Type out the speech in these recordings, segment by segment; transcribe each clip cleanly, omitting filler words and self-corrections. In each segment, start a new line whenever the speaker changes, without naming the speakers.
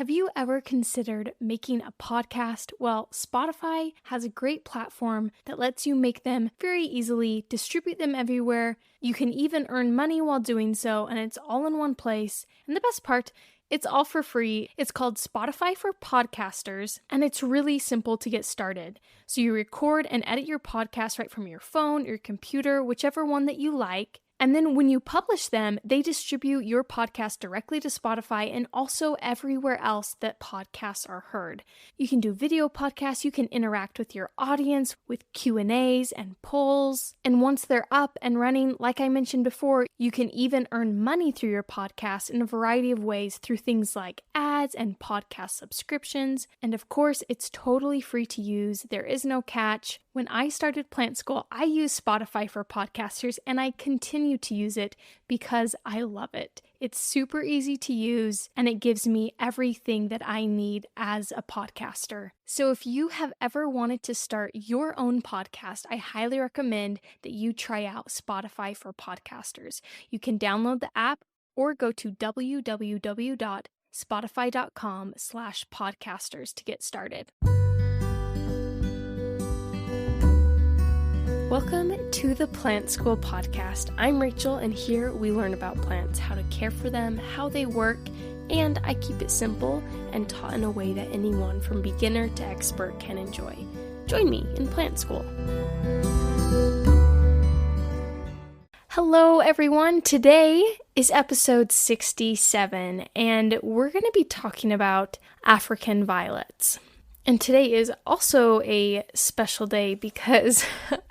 Have you ever considered making a podcast? Well, Spotify has a great platform that lets you make them very easily, distribute them everywhere. You can even earn money while doing so, and it's all in one place. And the best part, it's all for free. It's called Spotify for Podcasters, and it's really simple to get started. So you record and edit your podcast right from your phone, your computer, whichever one that you like. And then when you publish them, they distribute your podcast directly to Spotify and also everywhere else that podcasts are heard. You can do video podcasts, you can interact with your audience with Q&As and polls. And once they're up and running, like I mentioned before, you can even earn money through your podcast in a variety of ways through things like ads and podcast subscriptions. And of course, it's totally free to use. There is no catch. When I started Plant School, I used Spotify for Podcasters, and I continue to use it because I love it. It's super easy to use, and it gives me everything that I need as a podcaster. So if you have ever wanted to start your own podcast, I highly recommend that you try out Spotify for Podcasters. You can download the app or go to www.spotify.com/podcasters to get started. Welcome to the Plant School Podcast. I'm Rachel, and here we learn about plants, how to care for them, how they work, and I keep it simple and taught in a way that anyone from beginner to expert can enjoy. Join me in Plant School. Hello, everyone. Today is episode 67, and we're going to be talking about African violets. And today is also a special day because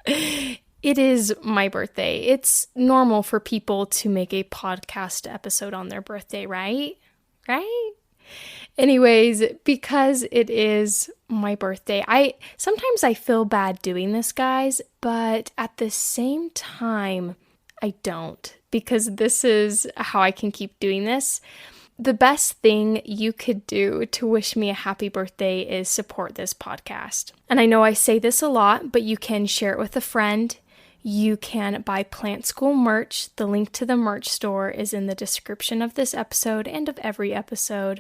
it is my birthday. It's normal for people to make a podcast episode on their birthday, right? Right? Anyways, because it is my birthday, sometimes I feel bad doing this, guys, but at the same time, I don't, because this is how I can keep doing this. The best thing you could do to wish me a happy birthday is support this podcast. And I know I say this a lot, but you can share it with a friend. You can buy Plant School merch. The link to the merch store is in the description of this episode and of every episode.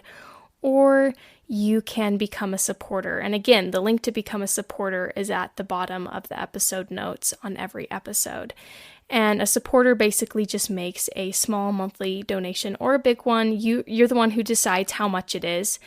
Or you can become a supporter. And again, the link to become a supporter is at the bottom of the episode notes on every episode. And a supporter basically just makes a small monthly donation or a big one. You're the one who decides how much it is.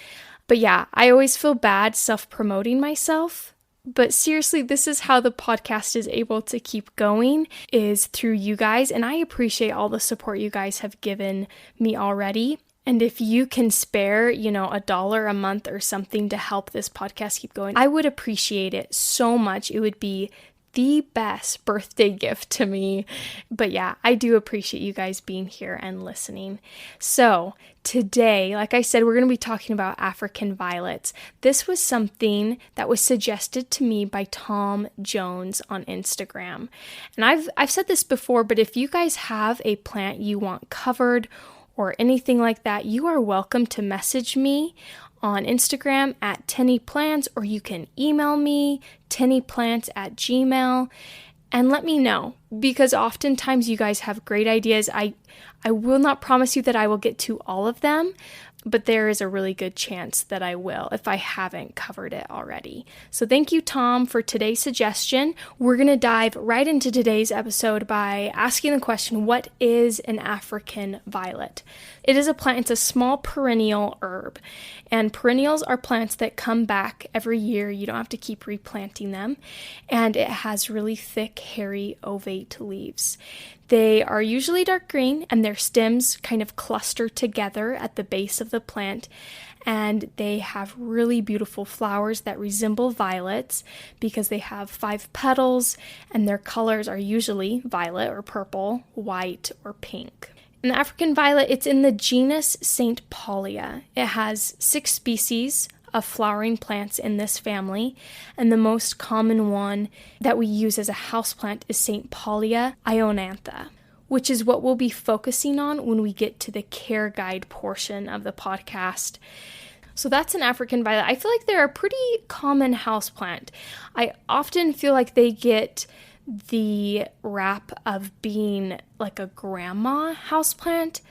But yeah, I always feel bad self-promoting myself. But seriously, this is how the podcast is able to keep going, is through you guys. And I appreciate all the support you guys have given me already. And if you can spare, $1 a month or something to help this podcast keep going, I would appreciate it so much. It would be the best birthday gift to me. But yeah, I do appreciate you guys being here and listening. So today, like I said, we're going to be talking about African violets. This was something that was suggested to me by Tom Jones on Instagram. And I've said this before, but if you guys have a plant you want covered or anything like that, you are welcome to message me on Instagram at tennyplants, or you can email me, tennyplants@gmail.com, and let me know, because oftentimes you guys have great ideas. I will not promise you that I will get to all of them, but there is a really good chance that I will if I haven't covered it already. So thank you, Tom, for today's suggestion. We're going to dive right into today's episode by asking the question, what is an African violet? It is a plant. It's a small perennial herb, and perennials are plants that come back every year. You don't have to keep replanting them, and it has really thick, hairy, ovate leaves. They are usually dark green, and their stems kind of cluster together at the base of the plant, and they have really beautiful flowers that resemble violets because they have 5 petals, and their colors are usually violet or purple, white, or pink. And the African violet, it's in the genus St. Paulia. It has 6 species of flowering plants in this family, and the most common one that we use as a houseplant is St. Paulia ionantha, which is what we'll be focusing on when we get to the care guide portion of the podcast. So that's an African violet. I feel like they're a pretty common houseplant. I often feel like they get the rap of being like a grandma houseplant,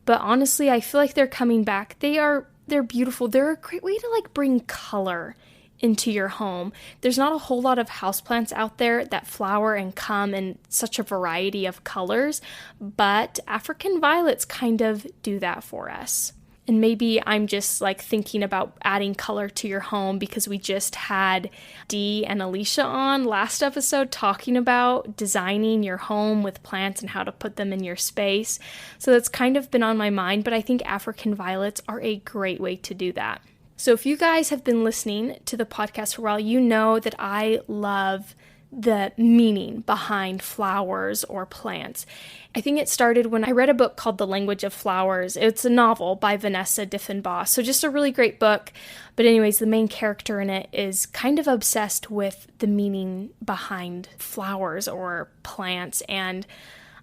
but honestly, I feel like they're coming back. They are They're beautiful. They're a great way to like bring color into your home. There's not a whole lot of houseplants out there that flower and come in such a variety of colors, but African violets kind of do that for us. And maybe I'm just like thinking about adding color to your home because we just had Dee and Alicia on last episode talking about designing your home with plants and how to put them in your space. So that's kind of been on my mind, but I think African violets are a great way to do that. So if you guys have been listening to the podcast for a while, you know that I love the meaning behind flowers or plants. I think it started when I read a book called The Language of Flowers. It's a novel by Vanessa Diffenbaugh, so just a really great book. But anyways, the main character in it is kind of obsessed with the meaning behind flowers or plants, and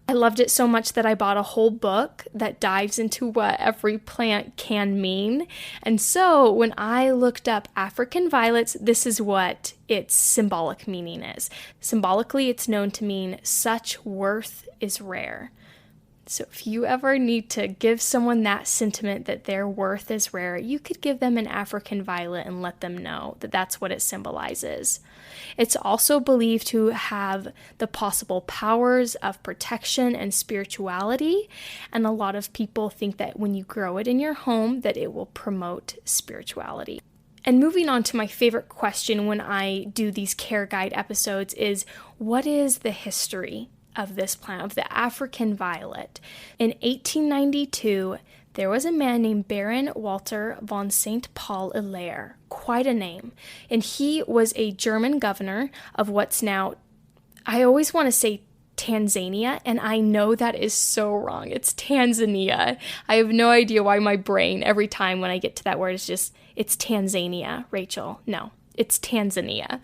I loved it so much that I bought a whole book that dives into what every plant can mean. And so when I looked up African violets, this is what its symbolic meaning is. Symbolically, it's known to mean such worth is rare. So if you ever need to give someone that sentiment that their worth is rare, you could give them an African violet and let them know that that's what it symbolizes. It's also believed to have the possible powers of protection and spirituality, and a lot of people think that when you grow it in your home, that it will promote spirituality. And moving on to my favorite question when I do these care guide episodes is, what is the history of this plant, of the African violet? In 1892, there was a man named Baron Walter von St. Paul Hilaire, quite a name, and he was a German governor of what's now, I always want to say Tanzania, and I know that is so wrong. It's Tanzania. I have no idea why my brain, every time when I get to that word, it's Tanzania, Rachel. No, it's Tanzania.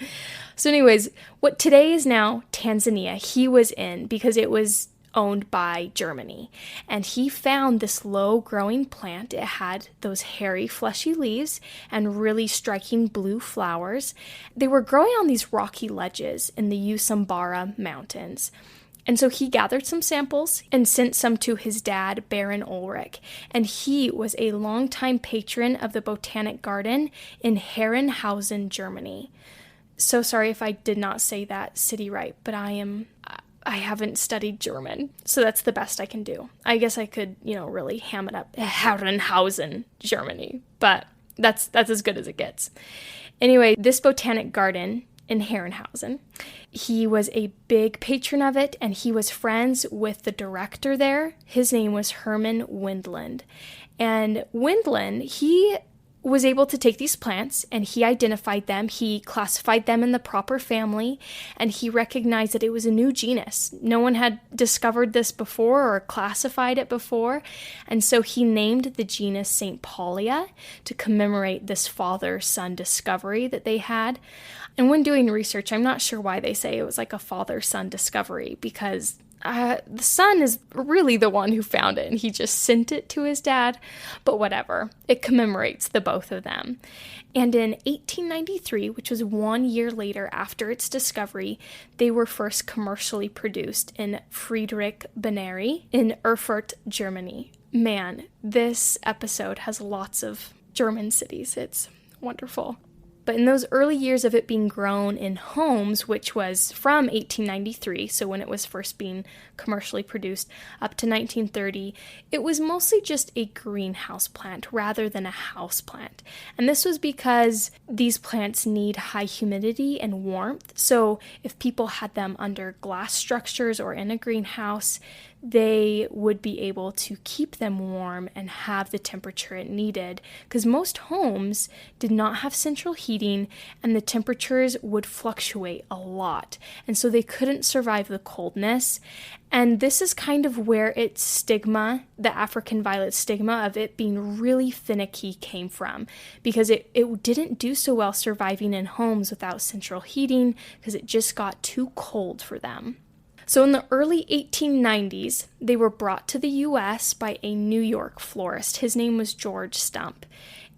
So anyways, what today is now Tanzania, he was in because it was owned by Germany. And he found this low-growing plant. It had those hairy, fleshy leaves and really striking blue flowers. They were growing on these rocky ledges in the Usambara Mountains. And so he gathered some samples and sent some to his dad, Baron Ulrich. And he was a longtime patron of the Botanic Garden in Herrenhausen, Germany. So sorry if I did not say that city right, but I haven't studied German, so that's the best I can do. I guess I could, really ham it up, Herrenhausen, Germany, but that's as good as it gets. Anyway, this botanic garden in Herrenhausen, he was a big patron of it, and he was friends with the director there. His name was Herman Wendland. And Wendland, he was able to take these plants and he identified them, he classified them in the proper family, and he recognized that it was a new genus. No one had discovered this before or classified it before, and so he named the genus St. Paulia to commemorate this father-son discovery that they had. And when doing research, I'm not sure why they say it was like a father-son discovery, because the son is really the one who found it, and he just sent it to his dad, but whatever. It commemorates the both of them. And in 1893, which was 1 year later after its discovery, they were first commercially produced in Friedrich-Benneri in Erfurt, Germany. Man, this episode has lots of German cities. It's wonderful. But in those early years of it being grown in homes, which was from 1893, so when it was first being commercially produced, up to 1930, it was mostly just a greenhouse plant rather than a house plant. And this was because these plants need high humidity and warmth, so if people had them under glass structures or in a greenhouse, they would be able to keep them warm and have the temperature it needed, because most homes did not have central heating and the temperatures would fluctuate a lot, and so they couldn't survive the coldness. And this is kind of where its stigma, the African violet stigma of it being really finicky, came from, because it didn't do so well surviving in homes without central heating because it just got too cold for them. So in the early 1890s, they were brought to the U.S. by a New York florist. His name was George Stump.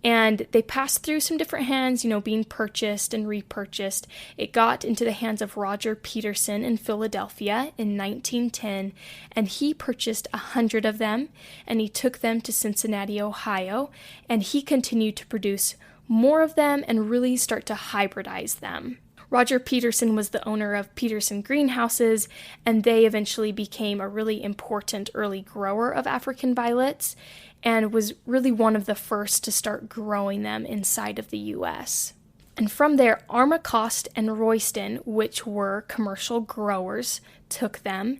And they passed through some different hands, being purchased and repurchased. It got into the hands of Roger Peterson in Philadelphia in 1910, and he purchased 100 of them, and he took them to Cincinnati, Ohio, and he continued to produce more of them and really start to hybridize them. Roger Peterson was the owner of Peterson greenhouses, and they eventually became a really important early grower of African violets and was really one of the first to start growing them inside of the U.S. And from there, Armacost and Royston, which were commercial growers, took them,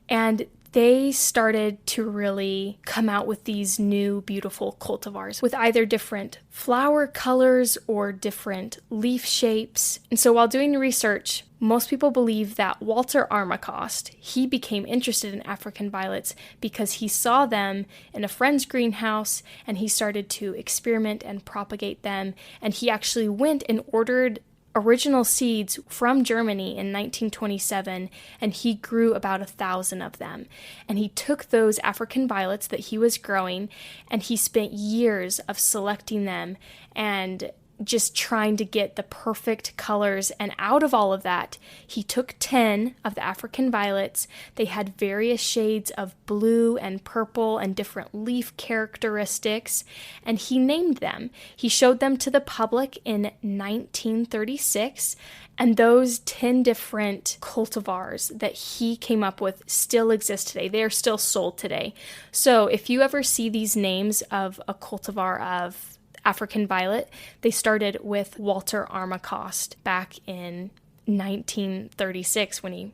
and they started to really come out with these new beautiful cultivars with either different flower colors or different leaf shapes. And so while doing research, most people believe that Walter Armacost, he became interested in African violets because he saw them in a friend's greenhouse and he started to experiment and propagate them. And he actually went and ordered original seeds from Germany in 1927, and he grew about 1,000 of them. And he took those African violets that he was growing, and he spent years of selecting them and just trying to get the perfect colors. And out of all of that, he took 10 of the African violets. They had various shades of blue and purple and different leaf characteristics, and he named them. He showed them to the public in 1936, and those 10 different cultivars that he came up with still exist today. They are still sold today. So if you ever see these names of a cultivar of African violet, they started with Walter Armacost back in 1936 when he,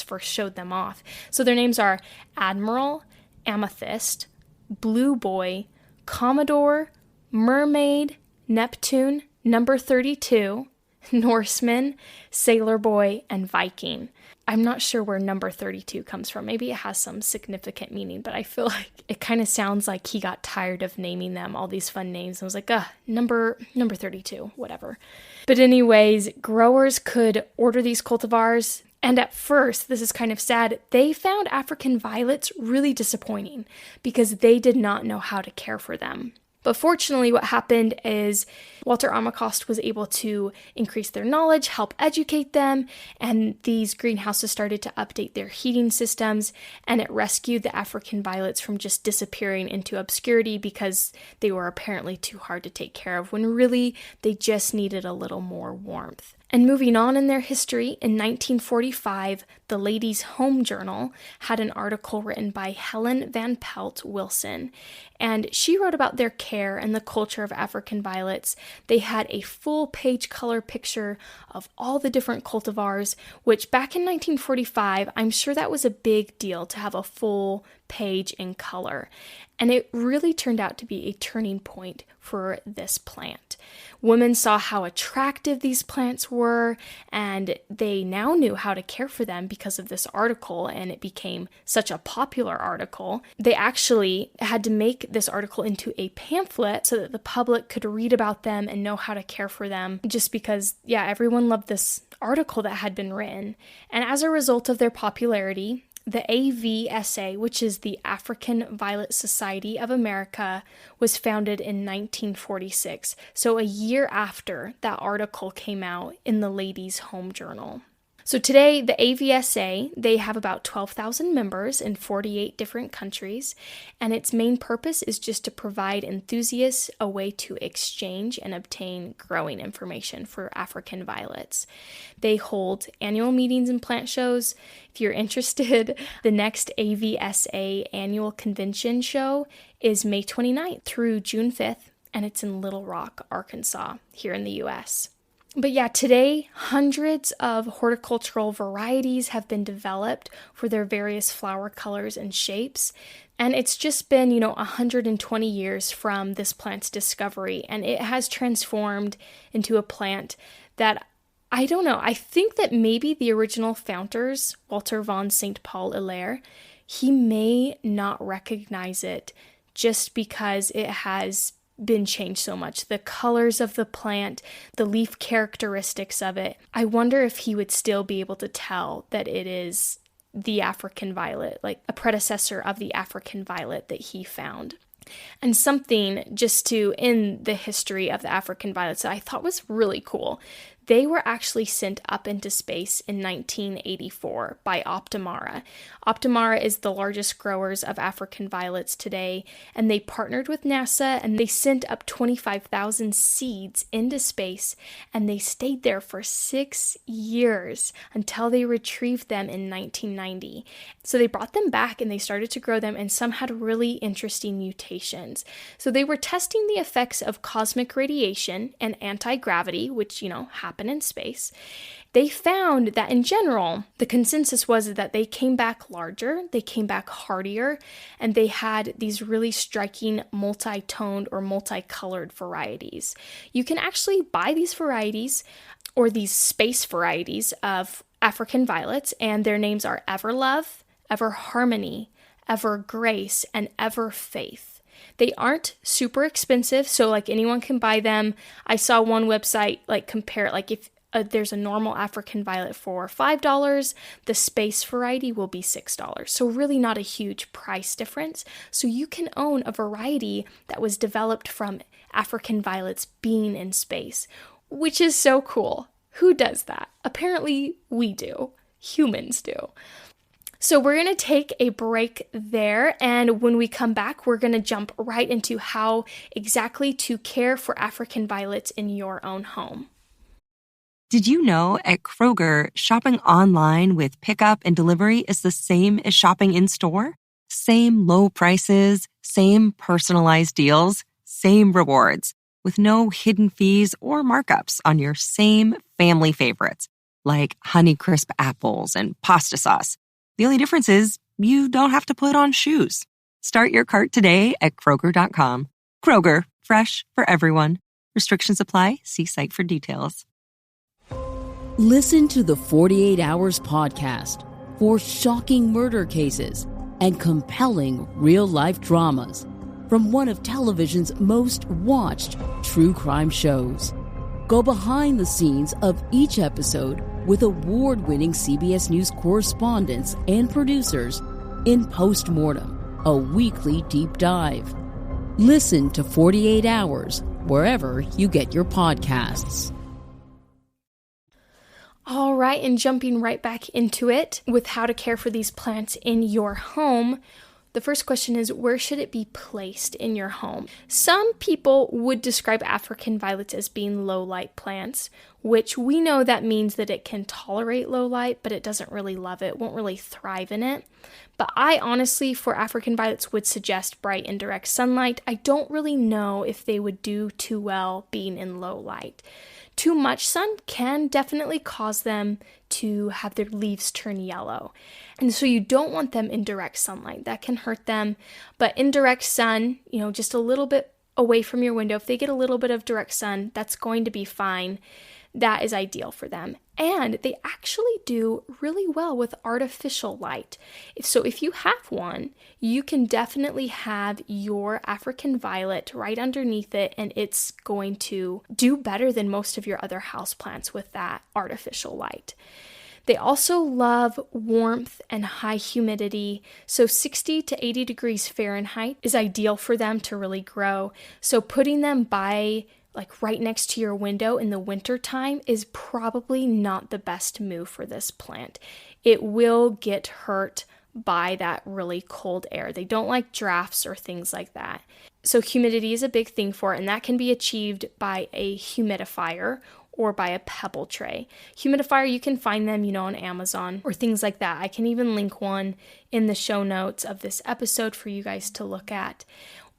first showed them off. So their names are Admiral, Amethyst, Blue Boy, Commodore, Mermaid, Neptune, Number 32, Norseman, Sailor Boy, and Viking. I'm not sure where number 32 comes from. Maybe it has some significant meaning, but I feel like it kind of sounds like he got tired of naming them all these fun names and was like, number 32, whatever. But anyways, growers could order these cultivars, and at first, this is kind of sad, they found African violets really disappointing because they did not know how to care for them. But fortunately, what happened is Walter Armacost was able to increase their knowledge, help educate them, and these greenhouses started to update their heating systems, and it rescued the African violets from just disappearing into obscurity because they were apparently too hard to take care of when really they just needed a little more warmth. And moving on in their history, in 1945, the Ladies' Home Journal had an article written by Helen Van Pelt Wilson, and she wrote about their care and the culture of African violets. They had a full-page color picture of all the different cultivars, which back in 1945, I'm sure that was a big deal to have a full page in color. And it really turned out to be a turning point for this plant. Women saw how attractive these plants were, and they now knew how to care for them because of this article, and it became such a popular article. They actually had to make this article into a pamphlet so that the public could read about them and know how to care for them, just because, everyone loved this article that had been written. And as a result of their popularity, the AVSA, which is the African Violet Society of America, was founded in 1946, so a year after that article came out in the Ladies' Home Journal. So today, the AVSA, they have about 12,000 members in 48 different countries, and its main purpose is just to provide enthusiasts a way to exchange and obtain growing information for African violets. They hold annual meetings and plant shows. If you're interested, the next AVSA annual convention show is May 29th through June 5th, and it's in Little Rock, Arkansas, here in the U.S. But today, hundreds of horticultural varieties have been developed for their various flower colors and shapes. And it's just been, 120 years from this plant's discovery. And it has transformed into a plant that, I don't know, I think that maybe the original founders, Walter von St. Paul Hilaire, he may not recognize it just because it has been changed so much. The colors of the plant, the leaf characteristics of it. I wonder if he would still be able to tell that it is the African violet, like a predecessor of the African violet that he found. And something just to end the history of the African violets that I thought was really cool. They were actually sent up into space in 1984 by Optimara. Optimara is the largest growers of African violets today, and they partnered with NASA and they sent up 25,000 seeds into space, and they stayed there for 6 years until they retrieved them in 1990. So they brought them back and they started to grow them, and some had really interesting mutations. So they were testing the effects of cosmic radiation and anti-gravity, which, happen in space. They found that in general, the consensus was that they came back larger, they came back hardier, and they had these really striking multi-toned or multicolored varieties. You can actually buy these varieties or these space varieties of African violets, and their names are Everlove, Everharmony, Evergrace, and Everfaith. They aren't super expensive, so anyone can buy them. I saw one website compare it, if there's a normal African violet for $5, the space variety will be $6. So really not a huge price difference. So you can own a variety that was developed from African violets being in space, which is so cool. Who does that? Apparently we do. Humans do. So we're going to take a break there, and when we come back, we're going to jump right into how exactly to care for African violets in your own home.
Did you know at Kroger, shopping online with pickup and delivery is the same as shopping in store? Same low prices, same personalized deals, same rewards, with no hidden fees or markups on your same family favorites, like Honeycrisp apples and pasta sauce. The only difference is you don't have to put on shoes. Start your cart today at Kroger.com. Kroger, fresh for everyone. Restrictions apply. See site for details.
Listen to the 48 Hours podcast for shocking murder cases and compelling real-life dramas from one of television's most watched true crime shows. Go behind the scenes of each episode with award-winning CBS News correspondents and producers in Postmortem, a weekly deep dive. Listen to 48 Hours wherever you get your podcasts.
All right, and jumping right back into it with how to care for these plants in your home. The first question is, where should it be placed in your home? Some people would describe African violets as being low light plants, which we know that means that it can tolerate low light, but it doesn't really love it, won't really thrive in it. But I honestly, for African violets, would suggest bright indirect sunlight. I don't really know if they would do too well being in low light. Too much sun can definitely cause them to have their leaves turn yellow. And so you don't want them in direct sunlight. That can hurt them. But indirect sun, just a little bit away from your window, if they get a little bit of direct sun, that's going to be fine. That is ideal for them. And they actually do really well with artificial light. So if you have one, you can definitely have your African violet right underneath it, and it's going to do better than most of your other houseplants with that artificial light. They also love warmth and high humidity, so 60 to 80 degrees Fahrenheit is ideal for them to really grow. So putting them by right next to your window in the winter time is probably not the best move for this plant. It will get hurt by that really cold air. They don't like drafts or things like that. So humidity is a big thing for it, and that can be achieved by a humidifier or by a pebble tray. Humidifier, you can find them, on Amazon or things like that. I can even link one in the show notes of this episode for you guys to look at.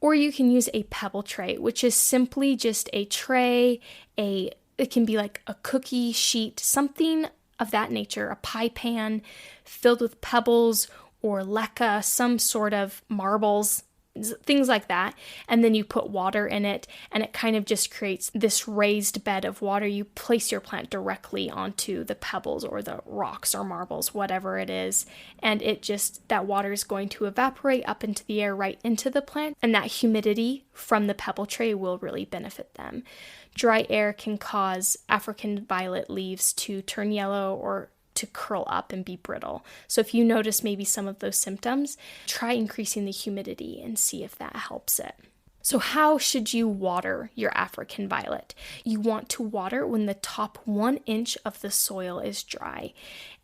Or you can use a pebble tray, which is simply just a tray, it can be like a cookie sheet, something of that nature, a pie pan filled with pebbles or leca, some sort of marbles, things like that. And then you put water in it, and it kind of just creates this raised bed of water. You place your plant directly onto the pebbles or the rocks or marbles, whatever it is. And that water is going to evaporate up into the air right into the plant. And that humidity from the pebble tray will really benefit them. Dry air can cause African violet leaves to turn yellow or to curl up and be brittle. So if you notice maybe some of those symptoms, try increasing the humidity and see if that helps it. So how should you water your African violet? You want to water when the top 1 inch of the soil is dry.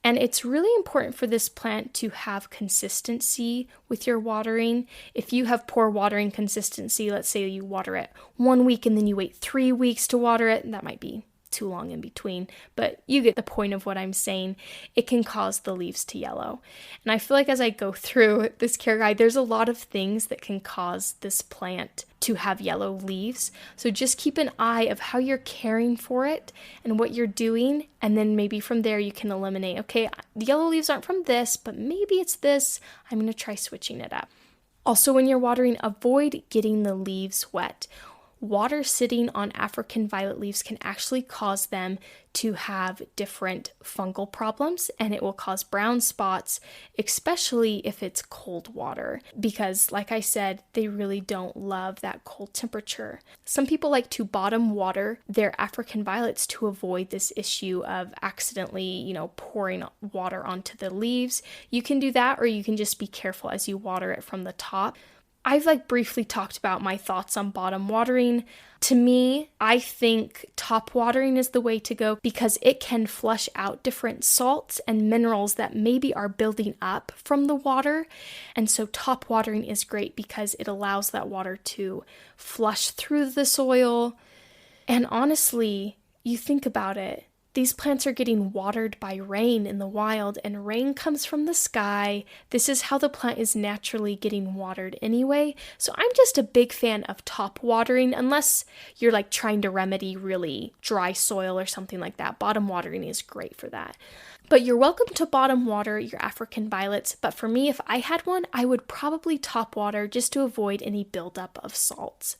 And it's really important for this plant to have consistency with your watering. If you have poor watering consistency, let's say you water it 1 week and then you wait 3 weeks to water it, that might be too long in between, but you get the point of what I'm saying. It can cause the leaves to yellow. And I feel like as I go through this care guide, there's a lot of things that can cause this plant to have yellow leaves. So just keep an eye of how you're caring for it and what you're doing. And then maybe from there you can eliminate, okay, the yellow leaves aren't from this, but maybe it's this. I'm going to try switching it up. Also, when you're watering, avoid getting the leaves wet. Water sitting on African violet leaves can actually cause them to have different fungal problems, and it will cause brown spots, especially if it's cold water, because like I said, they really don't love that cold temperature. Some people like to bottom water their African violets to avoid this issue of accidentally, pouring water onto the leaves. You can do that, or you can just be careful as you water it from the top. I've briefly talked about my thoughts on bottom watering. To me, I think top watering is the way to go because it can flush out different salts and minerals that maybe are building up from the water. And so top watering is great because it allows that water to flush through the soil. And honestly, you think about it, these plants are getting watered by rain in the wild, and rain comes from the sky. This is how the plant is naturally getting watered anyway. So I'm just a big fan of top watering, unless you're trying to remedy really dry soil or something like that. Bottom watering is great for that. But you're welcome to bottom water your African violets. But for me, if I had one, I would probably top water just to avoid any buildup of salts.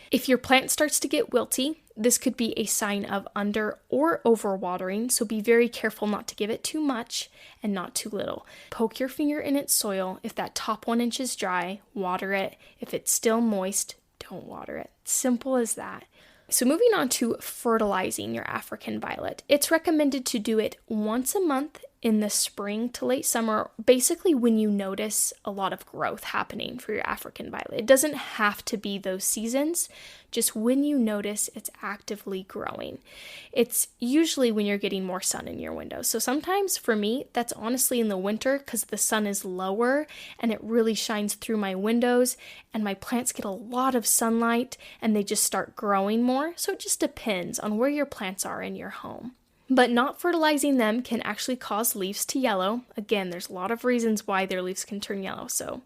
If your plant starts to get wilty, this could be a sign of under or over watering, so be very careful not to give it too much and not too little. Poke your finger in its soil. If that top 1 inch is dry, water it. If it's still moist, don't water it. Simple as that. So moving on to fertilizing your African violet. It's recommended to do it once a month in the spring to late summer, basically when you notice a lot of growth happening for your African violet. It doesn't have to be those seasons, just when you notice it's actively growing. It's usually when you're getting more sun in your window. So sometimes for me, that's honestly in the winter because the sun is lower and it really shines through my windows and my plants get a lot of sunlight and they just start growing more. So it just depends on where your plants are in your home. But not fertilizing them can actually cause leaves to yellow. Again, there's a lot of reasons why their leaves can turn yellow, so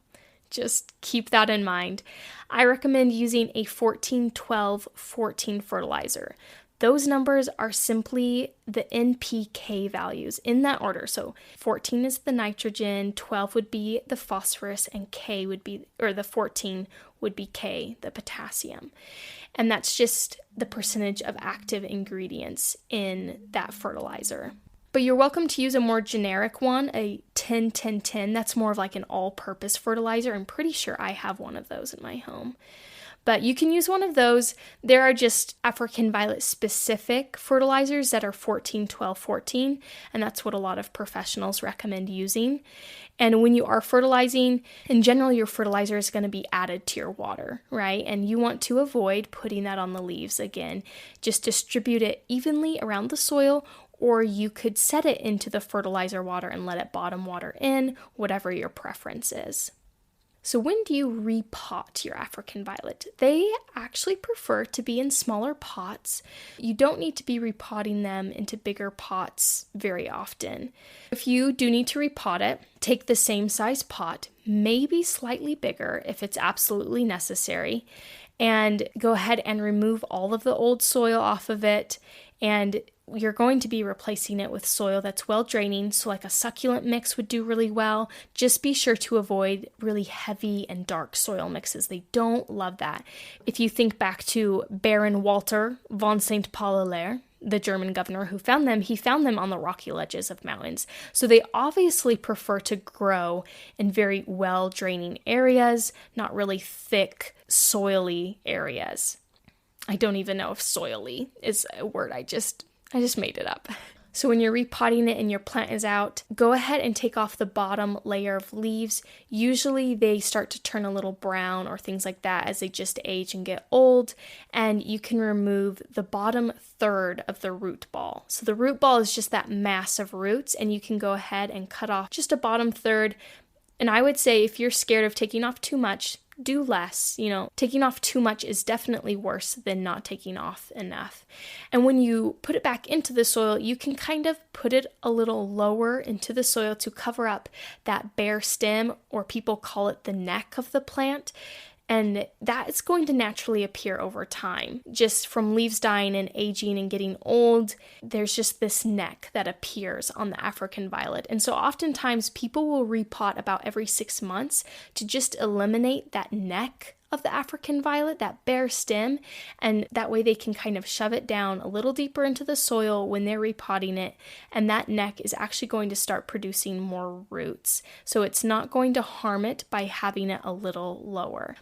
just keep that in mind. I recommend using a 14-12-14 fertilizer. Those numbers are simply the NPK values in that order. So 14 is the nitrogen, 12 would be the phosphorus, and the 14 would be K, the potassium. And that's just the percentage of active ingredients in that fertilizer. But you're welcome to use a more generic one, a 10-10-10. That's more of an all-purpose fertilizer. I'm pretty sure I have one of those in my home. But you can use one of those. There are just African violet specific fertilizers that are 14-12-14, and that's what a lot of professionals recommend using. And when you are fertilizing, in general, your fertilizer is going to be added to your water, right? And you want to avoid putting that on the leaves again. Just distribute it evenly around the soil, or you could set it into the fertilizer water and let it bottom water in, whatever your preference is. So when do you repot your African violet? They actually prefer to be in smaller pots. You don't need to be repotting them into bigger pots very often. If you do need to repot it, take the same size pot, maybe slightly bigger if it's absolutely necessary, and go ahead and remove all of the old soil off of it, and you're going to be replacing it with soil that's well draining, so a succulent mix would do really well. Just be sure to avoid really heavy and dark soil mixes. They don't love that. If you think back to Baron Walter von St. Paul, the German governor who found them, he found them on the rocky ledges of mountains. So they obviously prefer to grow in very well draining areas, not really thick, soily areas. I don't even know if soily is a word, I just made it up. So when you're repotting it and your plant is out, go ahead and take off the bottom layer of leaves. Usually they start to turn a little brown or things like that as they just age and get old. And you can remove the bottom third of the root ball. So the root ball is just that mass of roots, and you can go ahead and cut off just a bottom third. And I would say if you're scared of taking off too much, do less. Taking off too much is definitely worse than not taking off enough. And when you put it back into the soil, you can kind of put it a little lower into the soil to cover up that bare stem, or people call it the neck of the plant. And that is going to naturally appear over time. Just from leaves dying and aging and getting old, there's just this neck that appears on the African violet. And so oftentimes people will repot about every 6 months to just eliminate that neck of the African violet, that bare stem, and that way they can kind of shove it down a little deeper into the soil when they're repotting it, and that neck is actually going to start producing more roots. So it's not going to harm it by having it a little lower.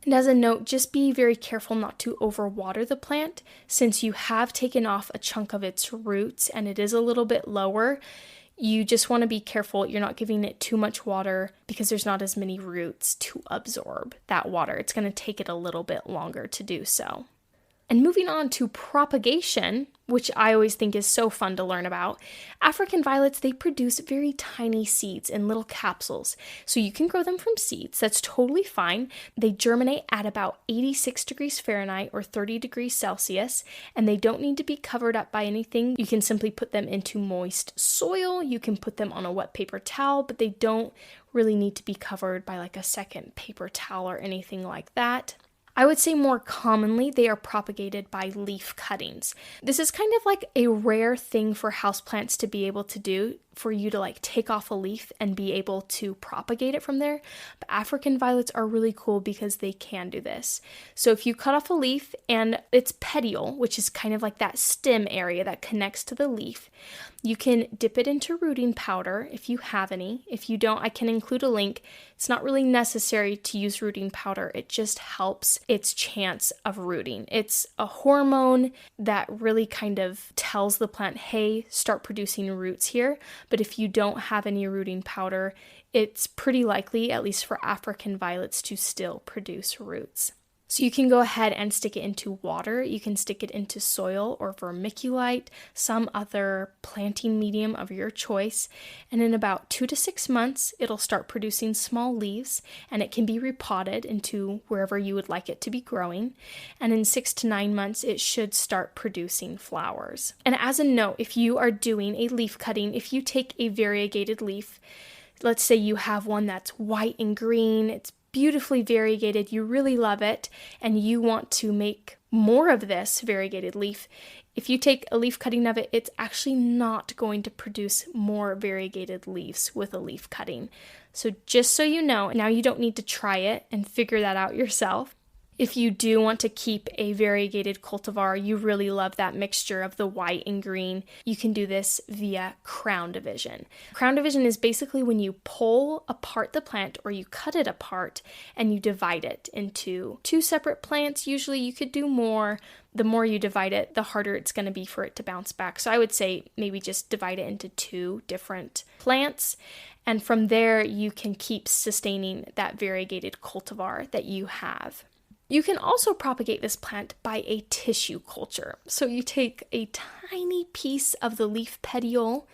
And as a note, just be very careful not to overwater the plant, since you have taken off a chunk of its roots and it is a little bit lower. You just want to be careful you're not giving it too much water, because there's not as many roots to absorb that water. It's going to take it a little bit longer to do so. And moving on to propagation, which I always think is so fun to learn about, African violets, they produce very tiny seeds in little capsules. So you can grow them from seeds. That's totally fine. They germinate at about 86 degrees Fahrenheit or 30 degrees Celsius, and they don't need to be covered up by anything. You can simply put them into moist soil. You can put them on a wet paper towel, but they don't really need to be covered by like a second paper towel or anything like that. I would say more commonly they are propagated by leaf cuttings. This is kind of like a rare thing for houseplants to be able to do, for you to like take off a leaf and be able to propagate it from there. But African violets are really cool because they can do this. So if you cut off a leaf and its petiole, which is kind of like that stem area that connects to the leaf, you can dip it into rooting powder if you have any. If you don't, I can include a link. It's not really necessary to use rooting powder. It just helps its chance of rooting. It's a hormone that really kind of tells the plant, hey, start producing roots here. But if you don't have any rooting powder, it's pretty likely, at least for African violets, to still produce roots. So you can go ahead and stick it into water. You can stick it into soil or vermiculite, some other planting medium of your choice. And in about 2 to 6 months, it'll start producing small leaves, and it can be repotted into wherever you would like it to be growing. And in 6 to 9 months, it should start producing flowers. And as a note, if you are doing a leaf cutting, if you take a variegated leaf, let's say you have one that's white and green, it's beautifully variegated, you really love it, and you want to make more of this variegated leaf, if you take a leaf cutting of it, it's actually not going to produce more variegated leaves with a leaf cutting. So just so you know, now you don't need to try it and figure that out yourself. If you do want to keep a variegated cultivar, you really love that mixture of the white and green, you can do this via crown division. Crown division is basically when you pull apart the plant or you cut it apart and you divide it into 2 separate plants. Usually you could do more. The more you divide it, the harder it's going to be for it to bounce back. So I would say maybe just divide it into 2 different plants. And from there, you can keep sustaining that variegated cultivar that you have. You can also propagate this plant by a tissue culture. So you take a tiny piece of the leaf petiole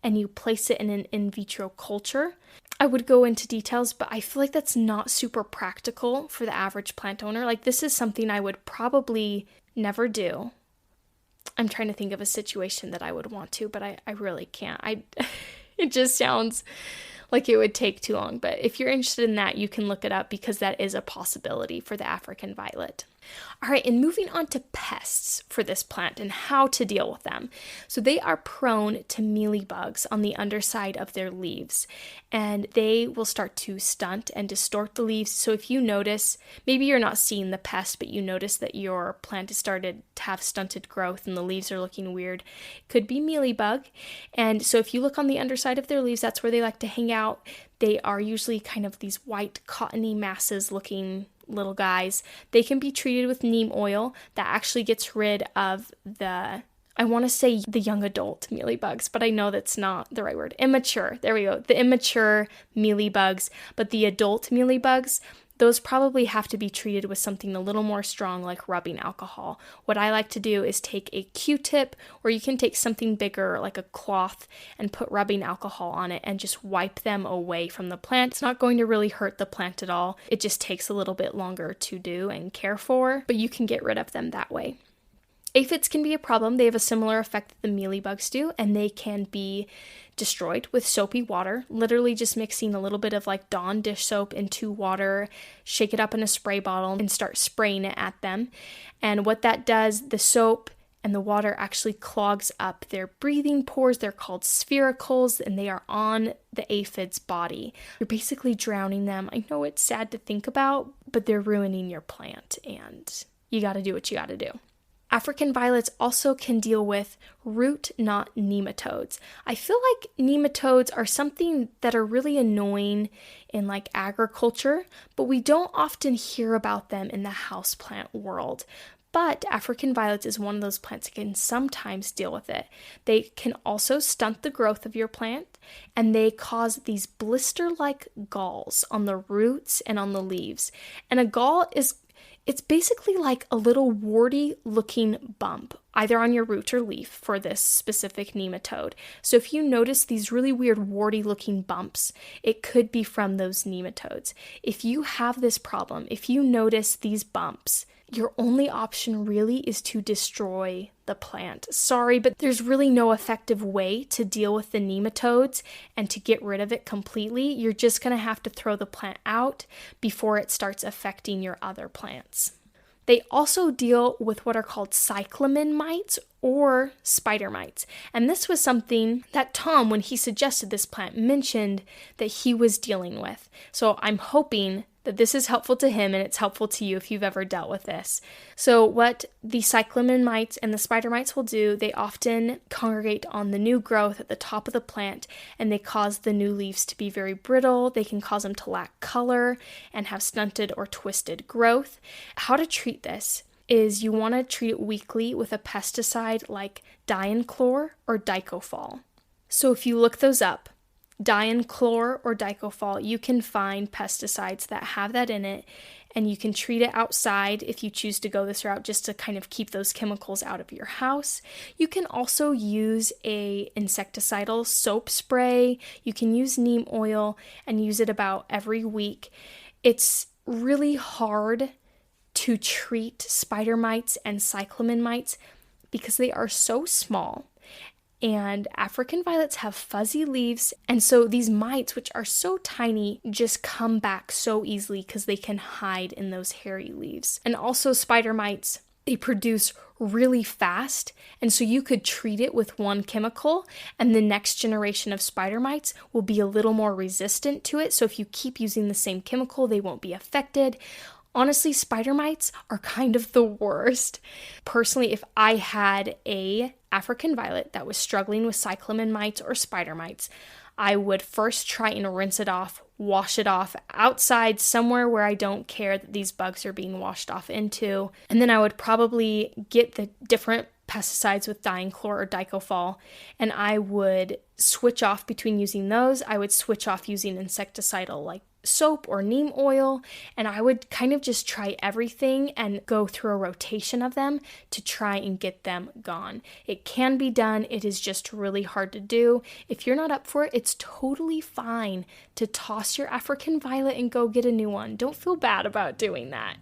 and you place it in an in vitro culture. I would go into details, but I feel like that's not super practical for the average plant owner. Like, this is something I would probably never do. I'm trying to think of a situation that I would want to, but I really can't. It just sounds like it would take too long. But if you're interested in that, you can look it up because that is a possibility for the African violet. All right, and moving on to pests for this plant and how to deal with them. So they are prone to mealybugs on the underside of their leaves, and they will start to stunt and distort the leaves. So if you notice, maybe you're not seeing the pest, but you notice that your plant has started to have stunted growth and the leaves are looking weird, it could be mealybug. And so if you look on the underside of their leaves, that's where they like to hang out. They are usually kind of these white cottony masses looking little guys. They can be treated with neem oil that actually gets rid of the I want to say the young adult mealybugs, but I know that's not the right word. Immature. There we go. The immature mealybugs, but the adult mealybugs, those probably have to be treated with something a little more strong, like rubbing alcohol. What I like to do is take a Q-tip, or you can take something bigger like a cloth and put rubbing alcohol on it and just wipe them away from the plant. It's not going to really hurt the plant at all. It just takes a little bit longer to do and care for, but you can get rid of them that way. Aphids can be a problem. They have a similar effect that the mealybugs do, and they can be destroyed with soapy water, literally just mixing a little bit of like Dawn dish soap into water, shake it up in a spray bottle, and start spraying it at them. And what that does, the soap and the water actually clogs up their breathing pores. They're called sphericals, and they are on the aphid's body. You're basically drowning them. I know it's sad to think about, but they're ruining your plant, and you got to do what you got to do. African violets also can deal with root knot nematodes. I feel like nematodes are something that are really annoying in like agriculture, but we don't often hear about them in the houseplant world. But African violets is one of those plants that can sometimes deal with it. They can also stunt the growth of your plant, and they cause these blister-like galls on the roots and on the leaves. And a gall it's basically like a little warty looking bump, either on your root or leaf for this specific nematode. So if you notice these really weird warty looking bumps, it could be from those nematodes. If you have this problem, if you notice these bumps, your only option really is to destroy the plant. Sorry, but there's really no effective way to deal with the nematodes and to get rid of it completely. You're just going to have to throw the plant out before it starts affecting your other plants. They also deal with what are called cyclamen mites or spider mites. And this was something that Tom, when he suggested this plant, mentioned that he was dealing with. So I'm hoping that this is helpful to him and it's helpful to you if you've ever dealt with this. So what the cyclamen mites and the spider mites will do, they often congregate on the new growth at the top of the plant, and they cause the new leaves to be very brittle. They can cause them to lack color and have stunted or twisted growth. How to treat this is you want to treat it weekly with a pesticide like dianchlor or dicofol. So if you look those up, dianchlor or dicofol, you can find pesticides that have that in it, and you can treat it outside if you choose to go this route, just to kind of keep those chemicals out of your house. You can also use a insecticidal soap spray. You can use neem oil and use it about every week. It's really hard to treat spider mites and cyclamen mites because they are so small. And African violets have fuzzy leaves, and so these mites, which are so tiny, just come back so easily because they can hide in those hairy leaves. And also spider mites, they produce really fast, and so you could treat it with one chemical, and the next generation of spider mites will be a little more resistant to it. So if you keep using the same chemical, they won't be affected. Honestly, spider mites are kind of the worst. Personally, if I had a African violet that was struggling with cyclamen mites or spider mites, I would first try and rinse it off, wash it off outside somewhere where I don't care that these bugs are being washed off into. And then I would probably get the different pesticides with dianchlor or dicofol, and I would switch off between using those. I would switch off using insecticidal like soap or neem oil, and I would kind of just try everything and go through a rotation of them to try and get them gone. It can be done. It is just really hard to do. If you're not up for it, it's totally fine to toss your African violet and go get a new one. Don't feel bad about doing that.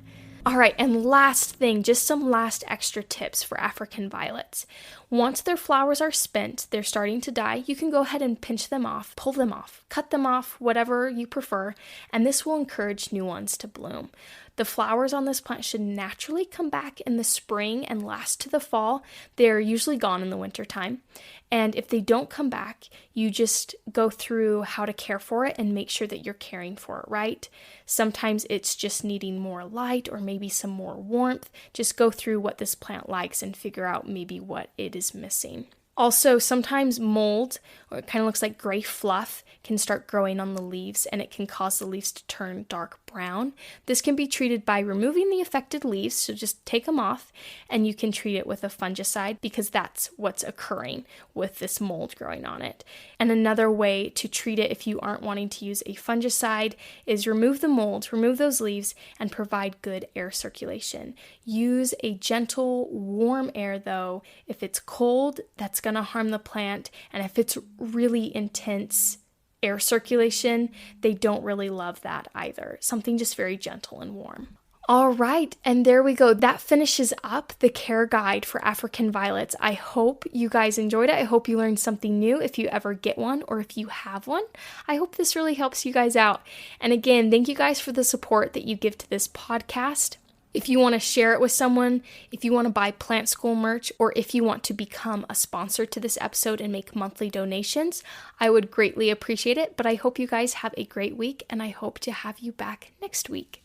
All right, and last thing, just some last extra tips for African violets. Once their flowers are spent, they're starting to die, you can go ahead and pinch them off, pull them off, cut them off, whatever you prefer, and this will encourage new ones to bloom. The flowers on this plant should naturally come back in the spring and last to the fall. They're usually gone in the wintertime. And if they don't come back, you just go through how to care for it and make sure that you're caring for it right. Sometimes it's just needing more light or maybe some more warmth. Just go through what this plant likes and figure out maybe what it is missing. Also, sometimes mold, or it kind of looks like gray fluff, can start growing on the leaves, and it can cause the leaves to turn dark brown. This can be treated by removing the affected leaves, so just take them off, and you can treat it with a fungicide because that's what's occurring with this mold growing on it. And another way to treat it if you aren't wanting to use a fungicide is remove the mold, remove those leaves, and provide good air circulation. Use a gentle, warm air though. If it's cold, that's going to harm the plant, and if it's really intense air circulation, they don't really love that either. Something just very gentle and warm. All right, and there we go. That finishes up the care guide for African violets. I hope you guys enjoyed it. I hope you learned something new if you ever get one or if you have one. I hope this really helps you guys out. And again, thank you guys for the support that you give to this podcast. If you want to share it with someone, if you want to buy Plant School merch, or if you want to become a sponsor to this episode and make monthly donations, I would greatly appreciate it. But I hope you guys have a great week, and I hope to have you back next week.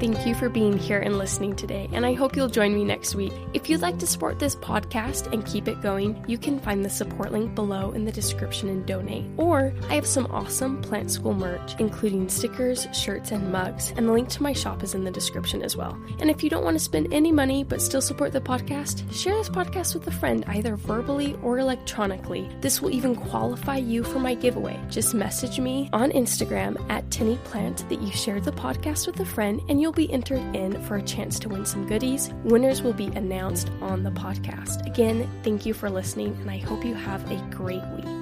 Thank you for being here and listening today, and I hope you'll join me next week. If you'd like to support this podcast and keep it going, you can find the support link below in the description and donate. Or I have some awesome Plant School merch, including stickers, shirts, and mugs, and the link to my shop is in the description as well. And if you don't want to spend any money but still support the podcast, share this podcast with a friend, either verbally or electronically. This will even qualify you for my giveaway. Just message me on Instagram at TinnyPlant that you shared the podcast with a friend, and you'll be entered in for a chance to win some goodies. Winners will be announced on the podcast. Again, thank you for listening, and I hope you have a great week.